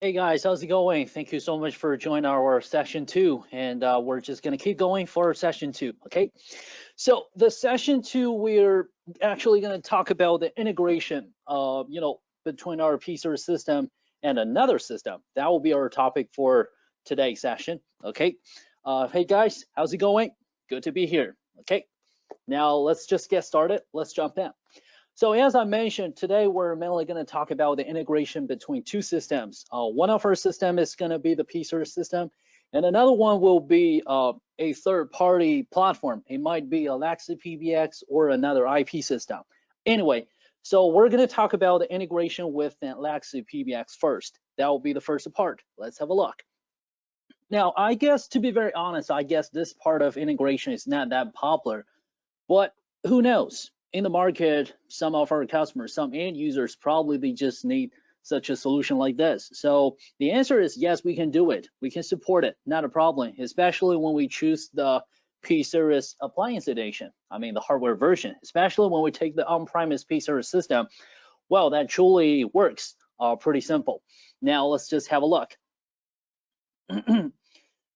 Hey guys, how's it going? Thank you so much for joining our session two, and we're just gonna keep going for session two. Okay, so the session two, we're actually gonna talk about the integration, between our P-Series system and another system. That will be our topic for today's session. Okay, hey guys, how's it going? Good to be here. Okay, now let's just get started. Let's jump in. So as I mentioned, today we're mainly going to talk about the integration between two systems. One of our system is going to be the P-Series system, and another one will be a third-party platform. It might be a Alexa PBX or another IP system. Anyway, so we're going to talk about the integration with the Alexa PBX first. That will be the first part. Let's have a look. Now, I guess to be very honest, I guess this part of integration is not that popular, but who knows? In the market, some of our customers, some end users, probably they just need such a solution like this. So the answer is yes, we can do it. We can support it, not a problem, especially when we choose the P-Series appliance edition. I mean, the hardware version, especially when we take the on-premise P-Series system. Well, that truly works. Pretty simple. Now let's just have a look.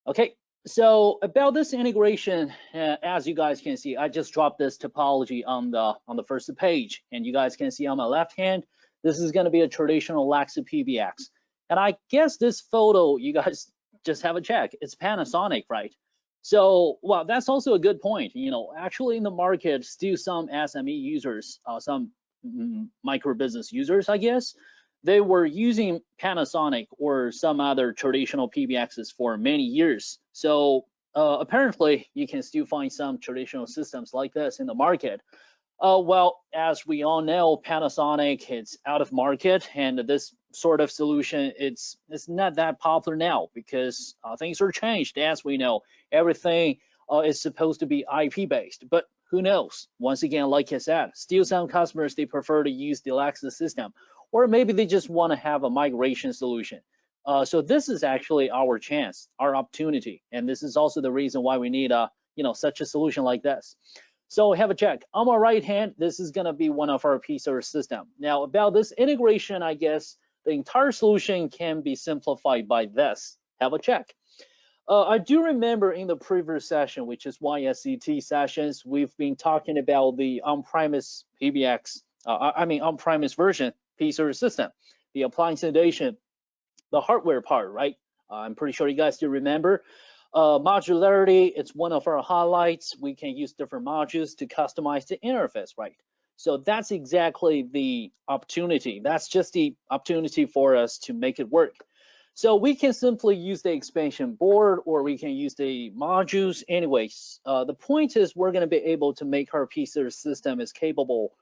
Okay, so about this integration, as you guys can see, I just dropped this topology on the first page, and you guys can see on my left hand, this is going to be a traditional Alexa PBX. And I guess this photo, you guys just have a check. It's Panasonic, right? So, well, that's also a good point. Actually in the market, still some SME users, some micro business users, I guess, they were using Panasonic or some other traditional PBXs for many years. So apparently, you can still find some traditional systems like this in the market. Well, as we all know, Panasonic it's out of market, and this sort of solution it's not that popular now because things are changed. As we know, everything is supposed to be IP based, but who knows? Once again, like I said, still some customers they prefer to use the Alexa system, or maybe they just want to have a migration solution. So this is actually our chance, our opportunity, and this is also the reason why we need such a solution like this. So have a check. On my right hand, this is gonna be one of our P-Series system. Now about this integration, I guess the entire solution can be simplified by this. Have a check. I do remember in the previous session, which is YSCT sessions, we've been talking about the on-premise PBX, on-premise version P-Series system, the appliance edition, the hardware part, right? I'm pretty sure you guys do remember. Modularity, it's one of our highlights. We can use different modules to customize the interface, right? So that's exactly the opportunity. That's just the opportunity for us to make it work. So we can simply use the expansion board or we can use the modules. Anyways, the point is we're going to be able to make our P-Series system is capable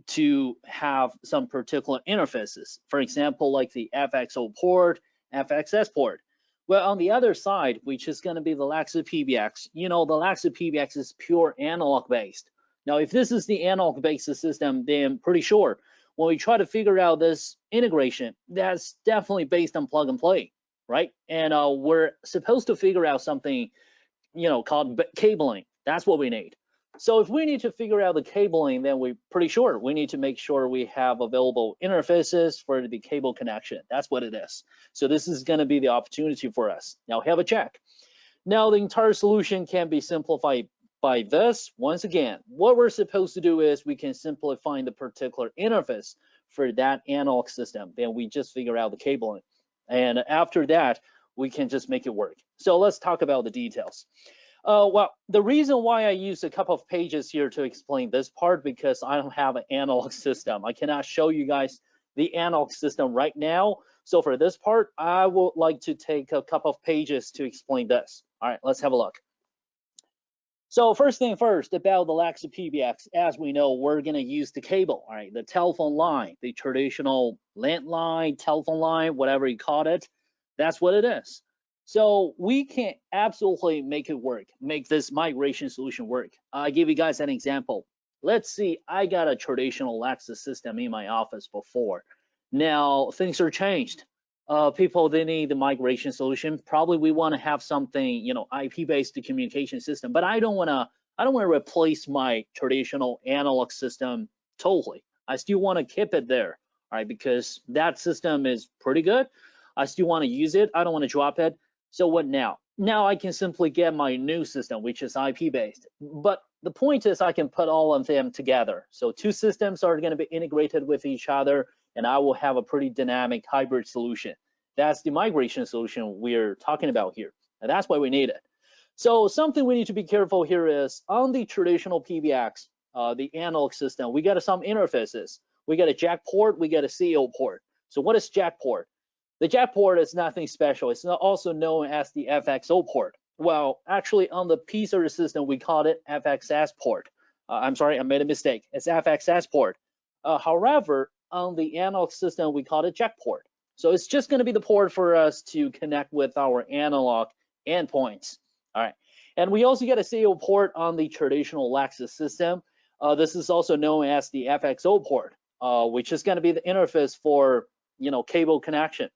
to have some particular interfaces. For example, like the FXO port, FXS port. Well, on the other side, which is going to be the Alexa PBX, the Alexa PBX is pure analog based. Now, if this is the analog based system, then I'm pretty sure when we try to figure out this integration, that's definitely based on plug and play, right? And we're supposed to figure out something, called cabling. That's what we need. So if we need to figure out the cabling, then we're pretty sure we need to make sure we have available interfaces for the cable connection. That's what it is. So this is going to be the opportunity for us. Now have a check. Now the entire solution can be simplified by this. Once again, what we're supposed to do is we can simply find the particular interface for that analog system. Then we just figure out the cabling. And after that, we can just make it work. So let's talk about the details. Well, the reason why I use a couple of pages here to explain this part, because I don't have an analog system. I cannot show you guys the analog system right now. So for this part, I would like to take a couple of pages to explain this. All right, let's have a look. So first thing first, about the Alexa PBX, as we know, we're gonna use the cable, all right, the telephone line, the traditional landline, telephone line, whatever you call it, that's what it is. So we can absolutely make it work, make this migration solution work. I'll give you guys an example. Let's see, I got a traditional Alexa system in my office before. Now things are changed. People they need the migration solution. Probably we want to have something, IP-based communication system, but I don't want to replace my traditional analog system totally. I still want to keep it there, all right, because that system is pretty good. I still want to use it. I don't want to drop it. So what now? Now I can simply get my new system, which is IP based. But the point is I can put all of them together. So two systems are going to be integrated with each other, and I will have a pretty dynamic hybrid solution. That's the migration solution we're talking about here, and that's why we need it. So something we need to be careful here is on the traditional PBX, the analog system, we got some interfaces. We got a jack port, we got a CO port. So what is jack port? The jack port is nothing special. It's also known as the FXO port. Well, actually on the P-Series system, we call it FXS port. I'm sorry, I made a mistake. It's FXS port. However, on the analog system, we call it jack port. So it's just going to be the port for us to connect with our analog endpoints. All right, and we also get a CO port on the traditional YSCIS system. This is also known as the FXO port, which is going to be the interface for cable connection.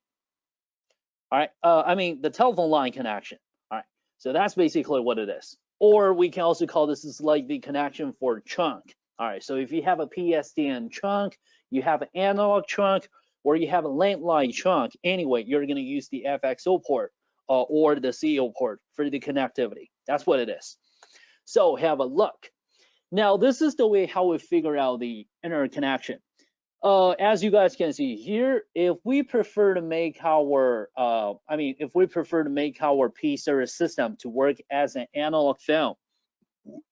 All right, I mean the telephone line connection. All right, so that's basically what it is. Or we can also call this is like the connection for chunk. All right, so if you have a PSTN chunk, you have an analog chunk, or you have a landline chunk, anyway, you're going to use the FXO port or the CO port for the connectivity. That's what it is. So have a look. Now, this is the way how we figure out the interconnection. As you guys can see here, if we prefer to make our, if we prefer to make our P-Series system to work as an analog film,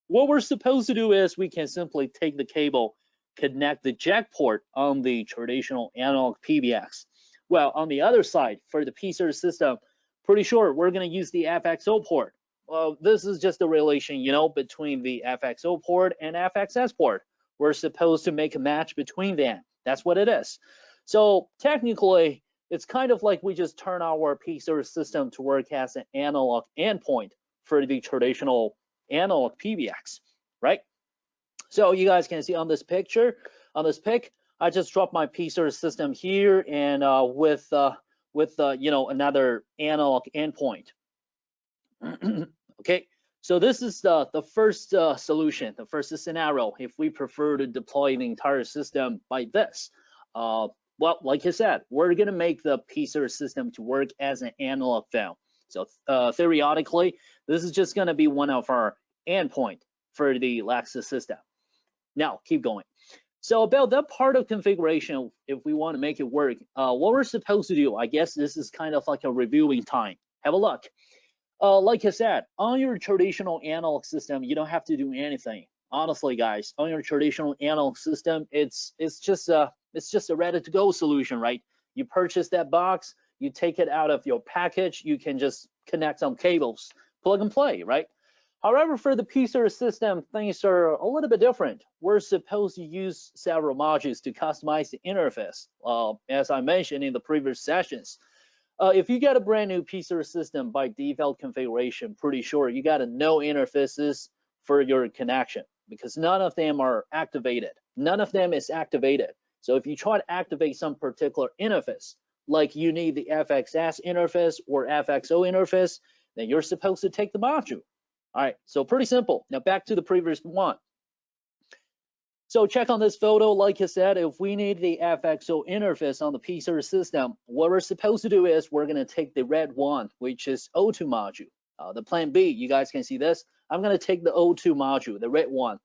what we're supposed to do is we can simply take the cable, connect the jack port on the traditional analog PBX. Well, on the other side, for the P-Series system, pretty sure we're going to use the FXO port. Well, this is just a relation, between the FXO port and FXS port. We're supposed to make a match between them. That's what it is. So technically, it's kind of like we just turn our P-Series system to work as an analog endpoint for the traditional analog PBX, right? So you guys can see on this picture, on this pic, I just dropped my P-Series system here and with another analog endpoint. Okay, so this is the first solution, the first scenario. If we prefer to deploy the entire system by this, well, like I said, we're gonna make the P-Series system to work as an analog film. So theoretically, this is just gonna be one of our endpoint for the YSCIS system. Now, keep going. So about that part of configuration, if we want to make it work, what we're supposed to do, I guess this is kind of like a reviewing time. Have a look. Like I said, on your traditional analog system, you don't have to do anything. Honestly, guys, on your traditional analog system, it's just a ready-to-go solution, right? You purchase that box, you take it out of your package, you can just connect some cables, plug and play, right? However, for the P-Series system, things are a little bit different. We're supposed to use several modules to customize the interface, as I mentioned in the previous sessions. If you get a brand new P-Series system by default configuration, pretty sure you got no interfaces for your connection because none of them are activated. None of them is activated. So if you try to activate some particular interface, like you need the FXS interface or FXO interface, then you're supposed to take the module. All right, so pretty simple. Now back to the previous one. So check on this photo. Like I said, if we need the FXO interface on the P-Series system, what we're supposed to do is we're going to take the red one, which is O2 module. The plan B, you guys can see this. I'm going to take the O2 module, the red one.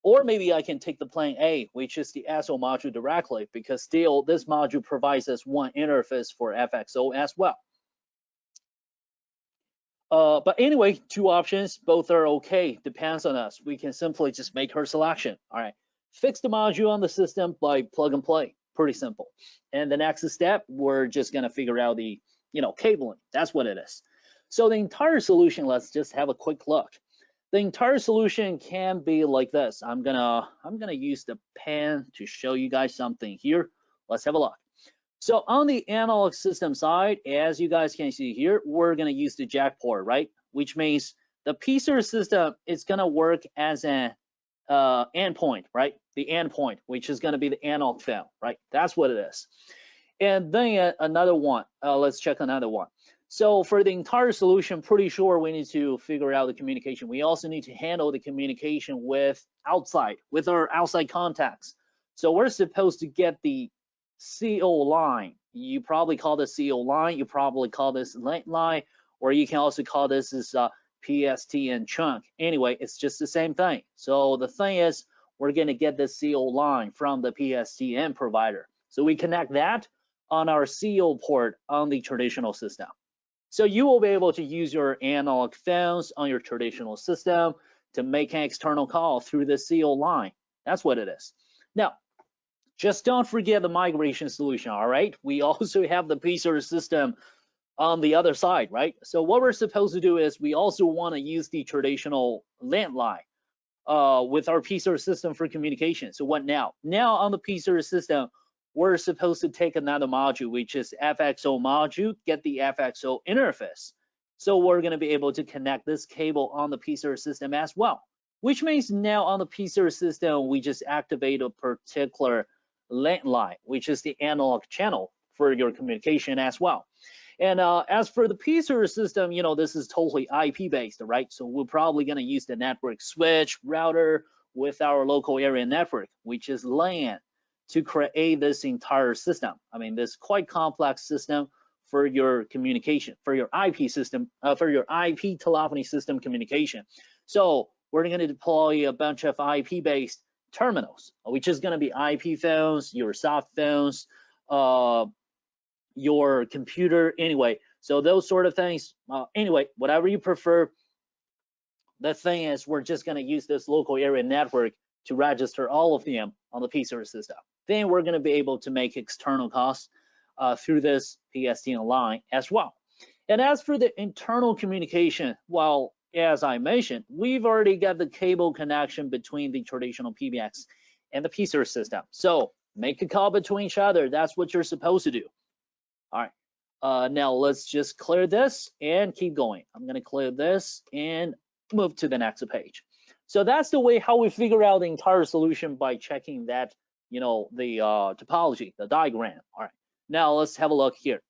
Or maybe I can take the plan A, which is the SO module directly, because still this module provides us one interface for FXO as well. But anyway, two options, both are okay, depends on us. We can simply just make our selection. All right. Fix the module on the system by plug and play, pretty simple. And the next step, we're just gonna figure out the, cabling. That's what it is. So the entire solution, let's just have a quick look. The entire solution can be like this. I'm gonna use the pen to show you guys something here. Let's have a look. So on the analog system side, as you guys can see here, we're gonna use the jack port, right? Which means the P-Series system is gonna work as an endpoint, right? The endpoint, which is going to be the analog film, right? That's what it is. And then another one, let's check another one. So for the entire solution, pretty sure we need to figure out the communication. We also need to handle the communication with our outside contacts. So we're supposed to get the CO line. You probably call this CO line, you probably call this link line, or you can also call this as PSTN chunk. Anyway, it's just the same thing. So the thing is, we're going to get the CO line from the PSTN provider. So we connect that on our CO port on the traditional system. So you will be able to use your analog phones on your traditional system to make an external call through the CO line. That's what it is. Now, just don't forget the migration solution, all right? We also have the P-Series system on the other side, right? So what we're supposed to do is we also want to use the traditional landline with our P-Series system for communication. So what now? Now on the P-Series system, we're supposed to take another module, which is FXO module, get the FXO interface. So we're going to be able to connect this cable on the P-Series system as well, which means now on the P-Series system, we just activate a particular landline, which is the analog channel for your communication as well. And as for the P-Series system, you know, this is totally IP based, right? So we're probably going to use the network switch router with our local area network, which is LAN, to create this entire system. I mean, this quite complex system for your communication, for your IP system, for your IP telephony system communication. So we're going to deploy a bunch of IP-based terminals, which is going to be IP phones, your soft phones, your computer, anyway. So those sort of things, anyway, whatever you prefer. The thing is, we're just going to use this local area network to register all of them on the P-Series system. Then we're going to be able to make external calls through this PSTN line as well. And as for the internal communication, well, as I mentioned, we've already got the cable connection between the traditional PBX and the P-Series system. So make a call between each other. That's what you're supposed to do. All right. Now let's just clear this and keep going. I'm going to clear this and move to the next page. So that's the way how we figure out the entire solution, by checking that, you know, the topology, the diagram. All right. Now let's have a look here.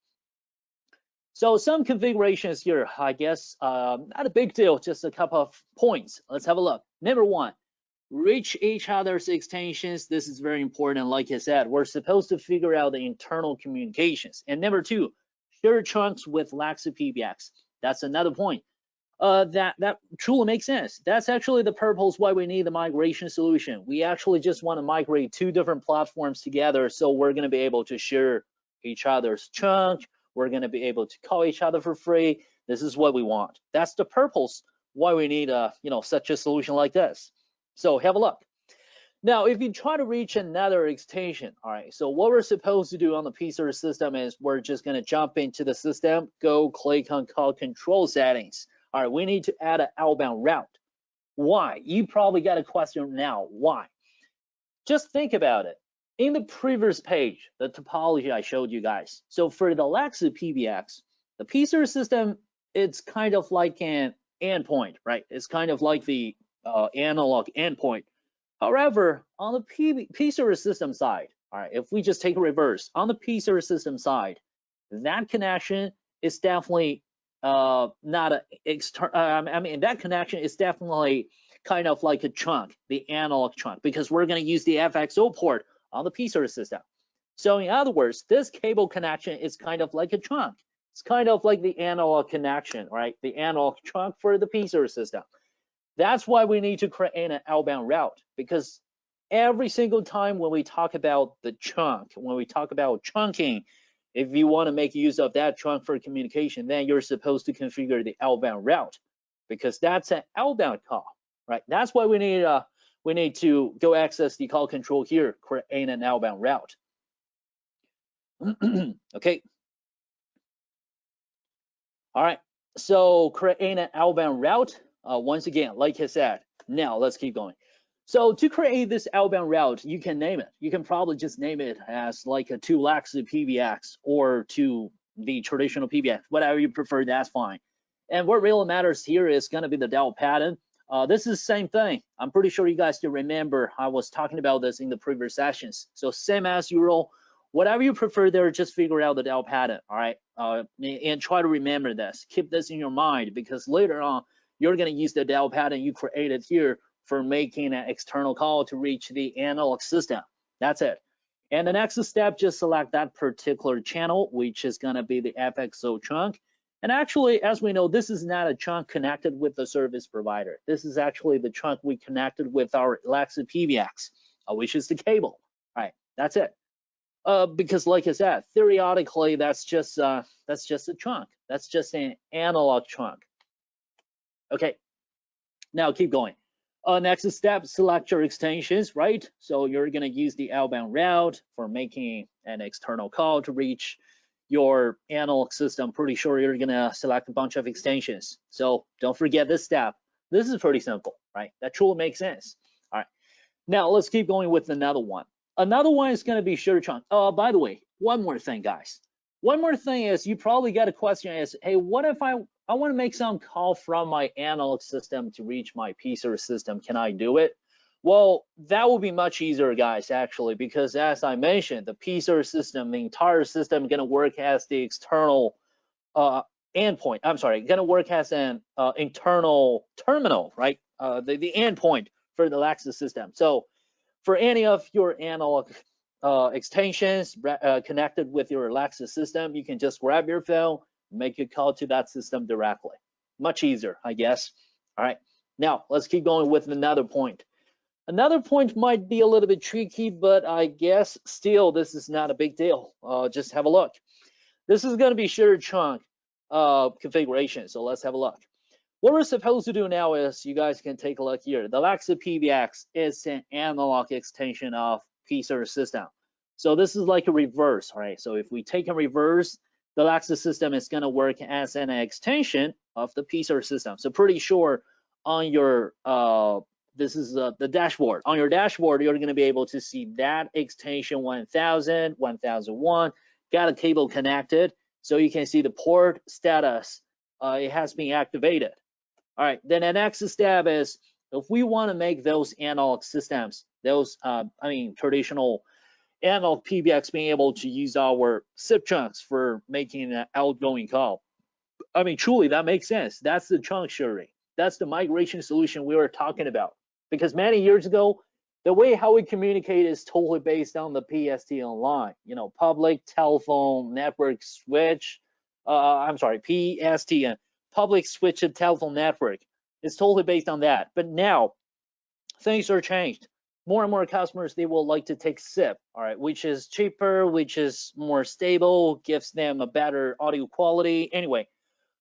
So some configurations here, I guess, not a big deal, just a couple of points. Let's have a look. Number one, reach each other's extensions. This is very important. Like I said, we're supposed to figure out the internal communications. And number two, share chunks with Laxi PBX. That's another point. That truly makes sense. That's actually the purpose why we need the migration solution. We actually just want to migrate two different platforms together, so we're going to be able to share each other's chunk. We're going to be able to call each other for free. This is what we want. That's the purpose why we need such a solution like this. So have a look. Now, if you try to reach another extension, all right, so what we're supposed to do on the P-Series system is we're just going to jump into the system, go click on call control settings. All right, we need to add an outbound route. Why? You probably got a question now. Why? Just think about it. In the previous page, the topology I showed you guys. So for the Laxi PBX, the P-Series system, it's kind of like an endpoint, right? It's kind of like the analog endpoint. However, on the P-Series system side, all right, if we just take a reverse, on the P-Series system side, that connection is definitely not a external. I mean, that connection is definitely kind of like a chunk, the analog chunk, because we're going to use the FXO port on the P-Series system. So in other words, this cable connection is kind of like a chunk. It's kind of like the analog connection, right? The analog chunk for the P-Series system. That's why we need to create an outbound route, because every single time when we talk about the chunk, when we talk about chunking, if you want to make use of that chunk for communication, then you're supposed to configure the outbound route, because that's an outbound call, right? That's why we need to go access the call control here, create an outbound route. Okay. All right. So create an outbound route. Once again, like I said, now let's keep going. So to create this outbound route, you can name it. You can probably just name it as like a to Laxi PBX or to the traditional PBX, whatever you prefer, that's fine. And what really matters here is going to be the dial pattern. This is the same thing. I'm pretty sure you guys still remember I was talking about this in the previous sessions. So same as usual, whatever you prefer there, just figure out the dial pattern, all right? And try to remember this. Keep this in your mind, because later on, you're going to use the dial pattern you created here for making an external call to reach the analog system. That's it. And the next step, just select that particular channel, which is going to be the FXO chunk. And actually, as we know, this is not a chunk connected with the service provider. This is actually the chunk we connected with our Alexa PBX, which is the cable. All right, that's it. Because like I said, theoretically, that's just a chunk. That's just an analog chunk. Okay, now keep going. Next step, select your extensions, right? So you're gonna use the outbound route for making an external call to reach your analog system. Pretty sure you're gonna select a bunch of extensions. So don't forget this step. This is pretty simple, right? That truly makes sense. All right, now let's keep going with another one. Another one is gonna be share chunk. Oh, by the way, one more thing, guys. One more thing is you probably got a question is, hey, what if I want to make some call from my analog system to reach my P-Series system? Can I do it? Well, that will be much easier, guys, actually, because as I mentioned, the P-Series system, the entire system, going to work as the external endpoint. I'm sorry, going to work as an internal terminal, right? The endpoint for the Alexa system. So for any of your analog extensions connected with your Alexa system, you can just grab your phone, make a call to that system directly. Much easier, I guess. All right, now let's keep going with another point. Another point might be a little bit tricky, but I guess still this is not a big deal. Just have a look. This is going to be shared chunk configuration, so let's have a look. What we're supposed to do now is, you guys can take a look here. The Alexa PBX is an analog extension of P-Series system. So this is like a reverse, right? So if we take a reverse, the Alexa system is going to work as an extension of the P-Series system. So pretty sure on your, this is the dashboard. On your dashboard, you're going to be able to see that extension 1000, 1001, got a cable connected. So you can see the port status, it has been activated. All right, then the next step is, if we want to make those analog systems, those, traditional analog PBX being able to use our SIP chunks for making an outgoing call. I mean, truly, that makes sense. That's the chunk sharing. That's the migration solution we were talking about. Because many years ago, the way how we communicate is totally based on the PSTN line, public telephone network switch, PSTN, public switched telephone network. It's totally based on that. But now things are changed. More and more customers, they will like to take SIP, all right, which is cheaper, which is more stable, gives them a better audio quality. Anyway,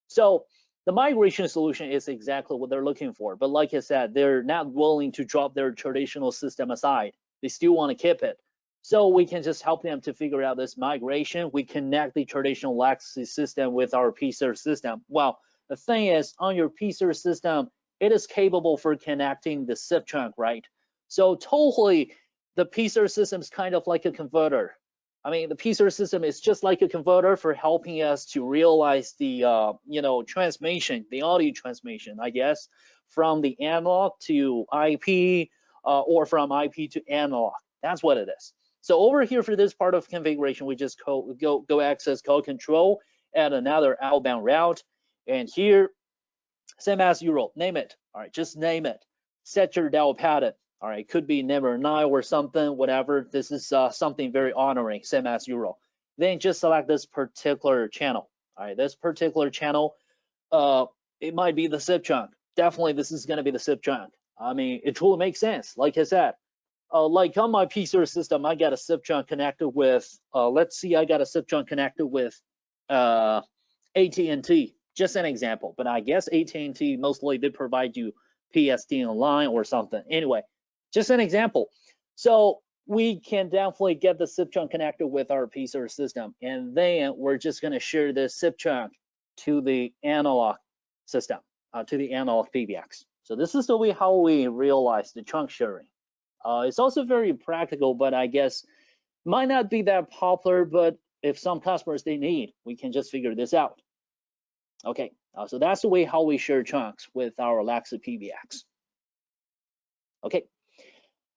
so the migration solution is exactly what they're looking for. But like I said, they're not willing to drop their traditional system aside. They still want to keep it. So we can just help them to figure out this migration. We connect the traditional Alexa system with our P-Series system. Well, the thing is, on your P-Series system, it is capable for connecting the SIP chunk, right? So totally, the P-Series system is kind of like a converter. I mean, the P-Series system is just like a converter for helping us to realize the, transmission, the audio transmission, I guess, from the analog to IP or from IP to analog. That's what it is. So over here for this part of configuration, we just go access call control, add another outbound route, and here, same as usual, name it. All right, just name it. Set your dial pattern. All right, could be number 9 or something, whatever. This is something very honoring, same as usual. Then just select this particular channel. All right, this particular channel, it might be the SIP chunk. Definitely, this is going to be the SIP chunk. I mean, it truly makes sense. Like I said, like on my P-Series system, I got a SIP chunk connected with, let's see, I got a SIP chunk connected with AT&T. Just an example, but I guess AT&T mostly did provide you PSTN line or something. Anyway, just an example. So we can definitely get the SIP chunk connected with our P-Series system, and then we're just going to share this SIP chunk to the analog system, to the analog PBX. So this is the way how we realize the chunk sharing. It's also very practical, but I guess might not be that popular, but if some customers they need, we can just figure this out. Okay, so that's the way how we share chunks with our Alexa PBX. Okay,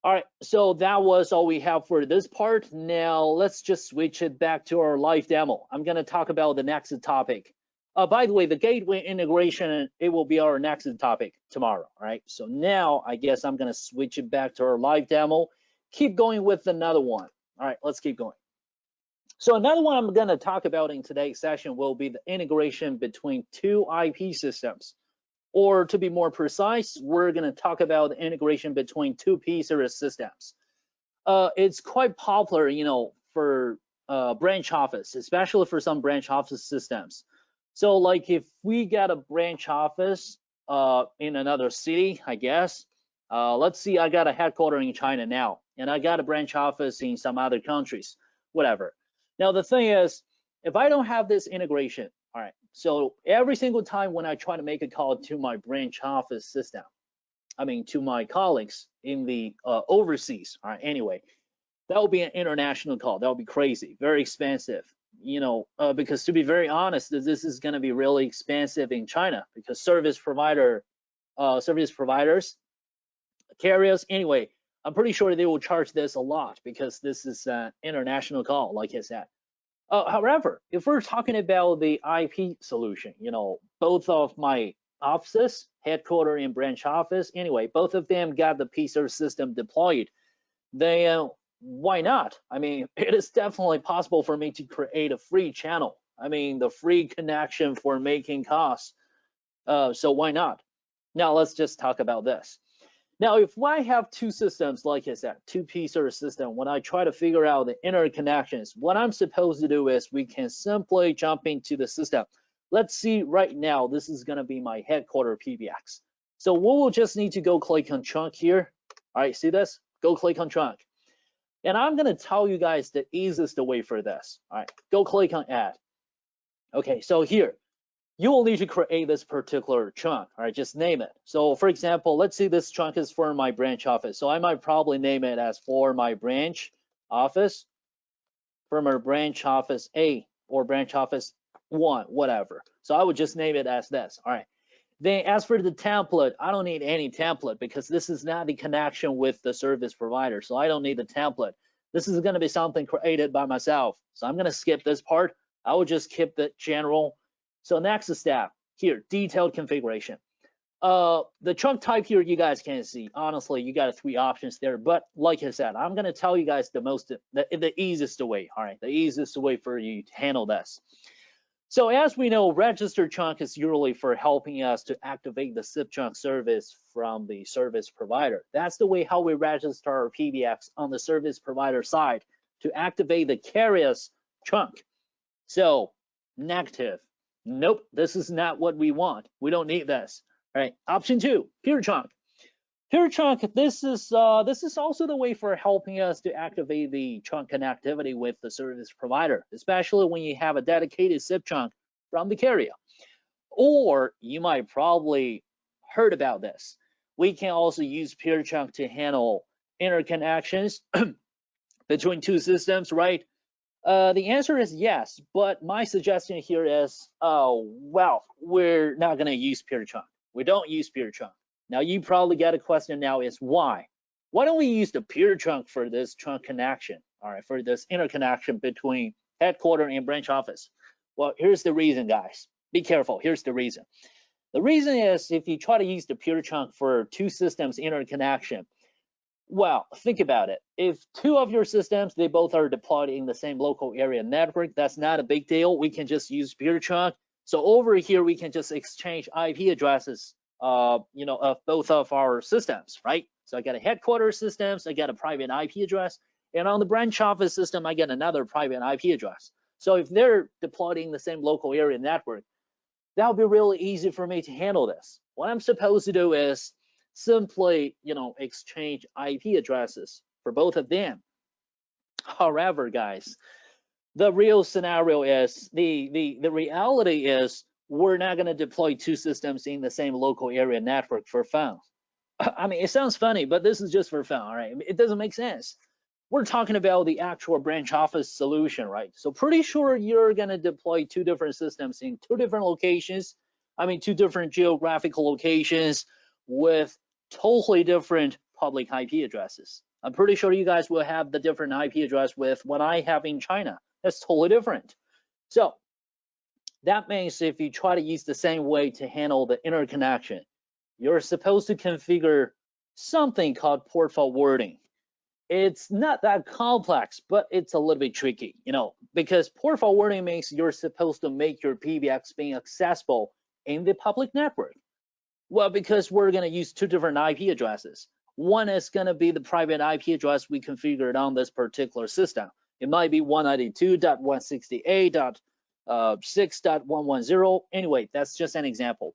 all right, so that was all we have for this part. Now let's just switch it back to our live demo. I'm gonna talk about the next topic. By the way, the gateway integration, it will be our next topic tomorrow, all right? So now I guess I'm gonna switch it back to our live demo. Keep going with another one. All right, let's keep going. So another one I'm going to talk about in today's session will be the integration between two IP systems. Or to be more precise, we're going to talk about the integration between two P-Series systems. It's quite popular, for branch office, especially for some branch office systems. So like if we get a branch office in another city, I guess, let's see, I got a headquarters in China now, and I got a branch office in some other countries, whatever. Now the thing is, if I don't have this integration, all right, so every single time when I try to make a call to my branch office system, I mean to my colleagues in the overseas, all right, anyway, that would be an international call. That would be crazy, very expensive, because to be very honest, this is going to be really expensive in China because service providers, carriers, anyway, I'm pretty sure they will charge this a lot because this is an international call, like I said. However, if we're talking about the IP solution, both of my offices, headquarters and branch office, anyway, both of them got the P-Series system deployed, then why not? I mean, it is definitely possible for me to create a free channel. I mean, the free connection for making costs. So why not? Now let's just talk about this. Now, if I have two systems, like I said, two P-Series system, when I try to figure out the interconnections, what I'm supposed to do is we can simply jump into the system. Let's see right now, this is going to be my headquarter PBX. So we will just need to go click on trunk here. All right, see this? Go click on trunk. And I'm going to tell you guys the easiest way for this. All right, go click on add. Okay, so here, you will need to create this particular chunk. All right, just name it. So for example, let's say this chunk is for my branch office. So I might probably name it as for my branch office, A or branch office 1, whatever. So I would just name it as this. All right. Then as for the template, I don't need any template because this is not the connection with the service provider. So I don't need the template. This is going to be something created by myself. So I'm going to skip this part. I will just keep the general. So next step here, detailed configuration. The chunk type here, you guys can see. Honestly, you got 3 options there. But like I said, I'm going to tell you guys the easiest way. All right, the easiest way for you to handle this. So as we know, register chunk is usually for helping us to activate the SIP chunk service from the service provider. That's the way how we register our PBX on the service provider side to activate the carrier's chunk. So negative. Nope, this is not what we want. We don't need this. All right, option 2, pure chunk. Pure chunk, this is also the way for helping us to activate the chunk connectivity with the service provider, especially when you have a dedicated SIP chunk from the carrier. Or you might probably heard about this. We can also use pure chunk to handle interconnections between two systems, right? The answer is yes, but my suggestion here is, well, we're not going to use pure chunk. We don't use pure chunk. Now you probably get a question now is why? Why don't we use the pure chunk for this chunk connection? All right, for this interconnection between headquarters and branch office. Well, here's the reason, guys. Be careful. Here's the reason. The reason is if you try to use the pure chunk for two systems interconnection, well, think about it. If 2 of your systems, they both are deployed in the same local area network, that's not a big deal. We can just use pure chunk. So over here, we can just exchange IP addresses, of both of our systems, right? So I got a headquarters systems, I got a private IP address, and on the branch office system, I get another private IP address. So if they're deployed in the same local area network, that would be really easy for me to handle this. What I'm supposed to do is simply, exchange IP addresses for both of them. However, guys, the real scenario is the reality is we're not going to deploy 2 systems in the same local area network for fun. I mean, it sounds funny, but this is just for fun, all right? It doesn't make sense. We're talking about the actual branch office solution, right? So pretty sure you're going to deploy 2 different systems in 2 different locations. I mean, 2 different geographical locations with totally different public IP addresses. I'm pretty sure you guys will have the different IP address with what I have in China. That's totally different. So that means if you try to use the same way to handle the interconnection, you're supposed to configure something called port forwarding. it's not that complex, but it's a little bit tricky, because port forwarding means you're supposed to make your PBX being accessible in the public network. Well, because we're going to use two different IP addresses. One is going to be the private IP address we configured on this particular system. It might be 192.168.6.110. Anyway, that's just an example.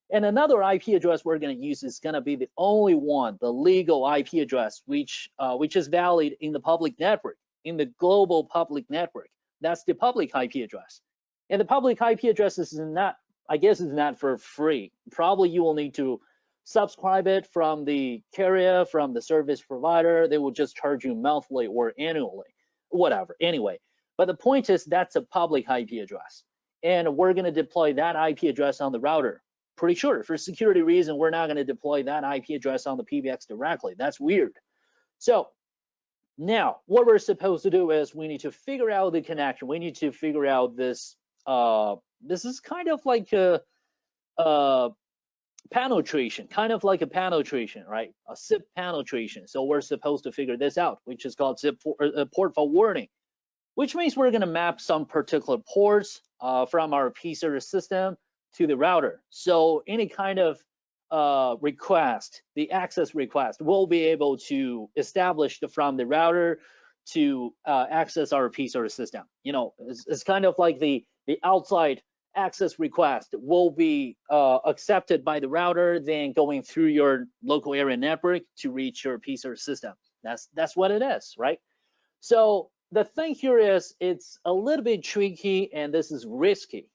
And another IP address we're going to use is going to be the only one, the legal IP address, which is valid in the public network, in the global public network. That's the public IP address. And the public IP address is not, I guess, it's not for free. Probably you will need to subscribe it from the carrier, from the service provider. They will just charge you monthly or annually, whatever. Anyway, but the point is that's a public IP address. And we're going to deploy that IP address on the router. Pretty sure for security reason, we're not going to deploy that IP address on the PBX directly. That's weird. So now what we're supposed to do is we need to figure out the connection. We need to figure out this. This is kind of like a penetration, right? A SIP penetration. So we're supposed to figure this out, which is called SIP port forwarding, which means we're going to map some particular ports from our P-Series system to the router. So any kind of request, the access request, will be able to establish from the router to access our P-Series system. It's kind of like the outside access request will be accepted by the router, then going through your local area network to reach your P-Series system. That's what it is, right? So the thing here is it's a little bit tricky and this is risky.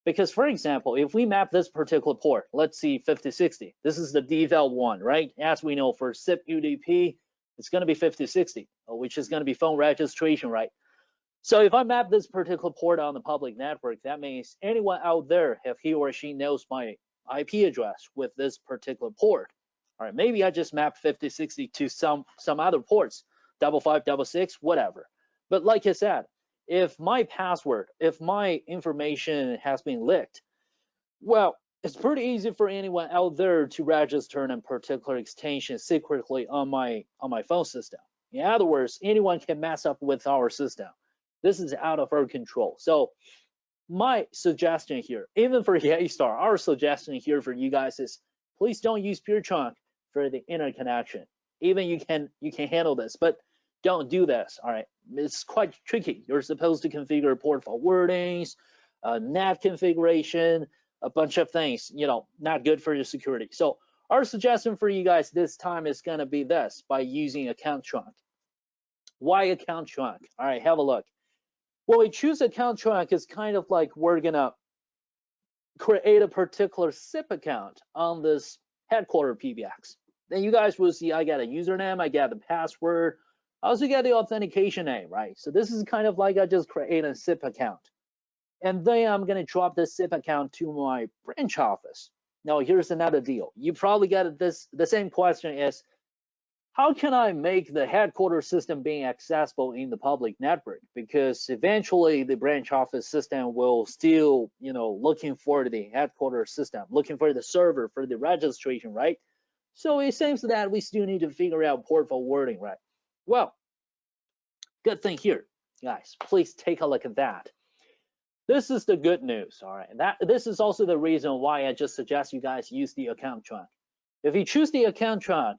Because, for example, if we map this particular port, let's see 5060, this is the default one, right? As we know, for SIP UDP, it's going to be 5060, which is going to be phone registration, right? So if I map this particular port on the public network, that means anyone out there, if he or she knows my IP address with this particular port, all right, maybe I just mapped 5060 to some other ports, 5566, whatever. But like I said, if my password, if my information has been leaked, well, it's pretty easy for anyone out there to register a particular extension secretly on my phone system. In other words, anyone can mess up with our system. This is out of our control. So my suggestion here, even for Yeastar, our suggestion here for you guys is please don't use pure chunk for the interconnection. Even you can handle this, but don't do this. All right, it's quite tricky. You're supposed to configure port forwardings, NAT configuration, a bunch of things, not good for your security. So our suggestion for you guys this time is going to be this, by using account trunk. Why account trunk? All right, have a look. Well, we choose account trunk is kind of like we're going to create a particular SIP account on this headquarter PBX. Then you guys will see I got a username, I got the password, I also get the authentication name, right? So this is kind of like I just create a SIP account. And then I'm going to drop this SIP account to my branch office. Now, here's another deal. You probably got this. The same question is, how can I make the headquarters system being accessible in the public network? Because eventually the branch office system will still, looking for the headquarters system, looking for the server for the registration, right? So it seems that we still need to figure out port forwarding, right? Well, good thing here, guys, please take a look at that. This is the good news, all right? This is also the reason why I just suggest you guys use the account trunk. If you choose the account trunk,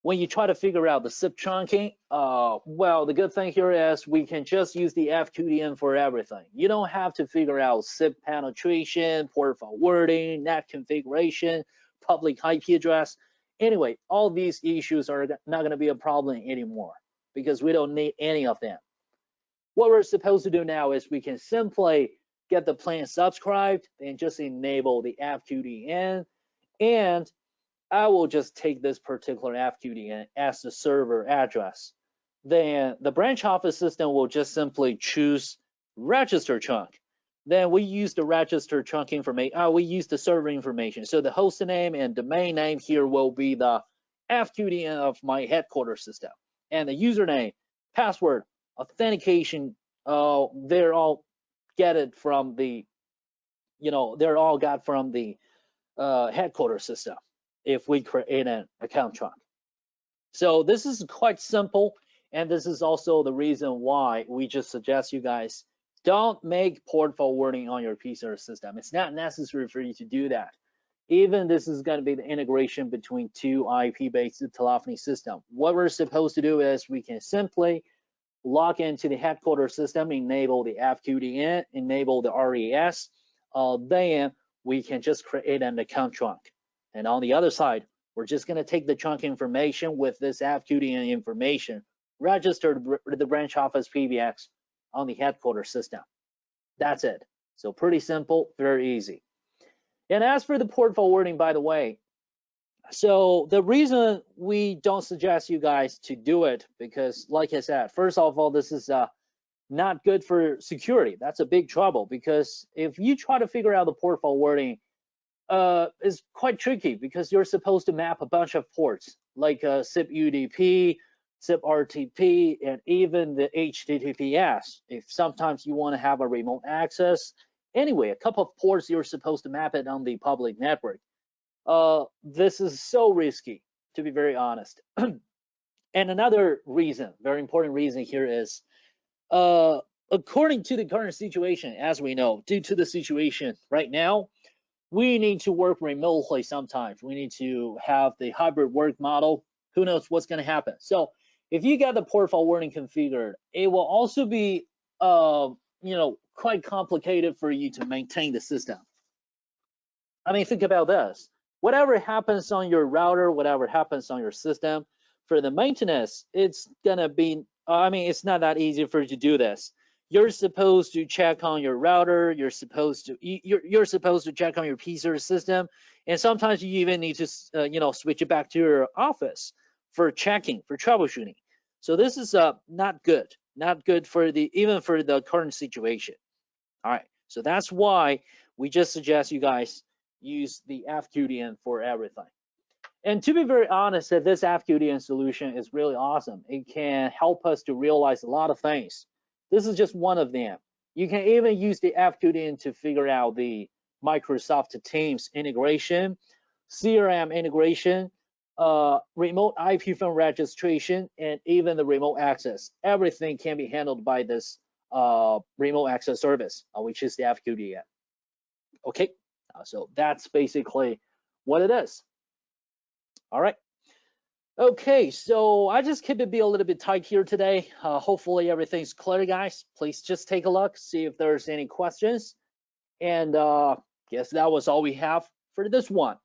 when you try to figure out the SIP trunking, well, the good thing here is we can just use the FQDN for everything. You don't have to figure out SIP penetration, port forwarding, NAT configuration, public IP address. Anyway, all these issues are not going to be a problem anymore because we don't need any of them. What we're supposed to do now is we can simply get the plan subscribed and just enable the FQDN, and I will just take this particular FQDN as the server address. Then the branch office system will just simply choose register chunk. Then we use the register chunk information. We use the server information. So the host name and domain name here will be the FQDN of my headquarters system. And the username, password, authentication, they're all get it from the, they're all got from the headquarters system if we create an account trunk. So this is quite simple. And this is also the reason why we just suggest you guys don't make port forwarding on your P-Series system. It's not necessary for you to do that. Even this is going to be the integration between two IP-based telephony system. What we're supposed to do is we can simply log into the headquarters system, enable the FQDN, enable the RES. Then we can just create an account trunk. And on the other side, we're just going to take the trunk information with this FQDN information, register the branch office PBX on the headquarters system. That's it. So pretty simple, very easy. And as for the port forwarding, by the way, so the reason we don't suggest you guys to do it, because like I said, first of all, this is not good for security. That's a big trouble, because if you try to figure out the port forwarding, it's quite tricky, because you're supposed to map a bunch of ports like SIP UDP, SIP RTP, and even the HTTPS. If sometimes you want to have a remote access, anyway, a couple of ports you're supposed to map it on the public network. This is so risky, to be very honest. And another reason, very important reason here is, according to the current situation, as we know, due to the situation right now, we need to work remotely sometimes. We need to have the hybrid work model. Who knows what's going to happen? So if you get the port forwarding configured, it will also be, quite complicated for you to maintain the system. I mean, think about this. Whatever happens on your router, whatever happens on your system, for the maintenance, it's gonna be, it's not that easy for you to do this. You're supposed to check on your router, you're supposed to check on your P-Series system, and sometimes you even need to, switch it back to your office for checking, for troubleshooting. So this is not good for even for the current situation. All right, so that's why we just suggest you guys use the FQDN for everything. And to be very honest, this FQDN solution is really awesome. It can help us to realize a lot of things. This is just one of them. You can even use the FQDN to figure out the Microsoft Teams integration, CRM integration, remote IP phone registration, and even the remote access. Everything can be handled by this remote access service, which is the FQDN. Okay, so that's basically what it is. All right. Okay, so I just keep it be a little bit tight here today. Hopefully everything's clear, guys. Please just take a look, see if there's any questions. And guess that was all we have for this one.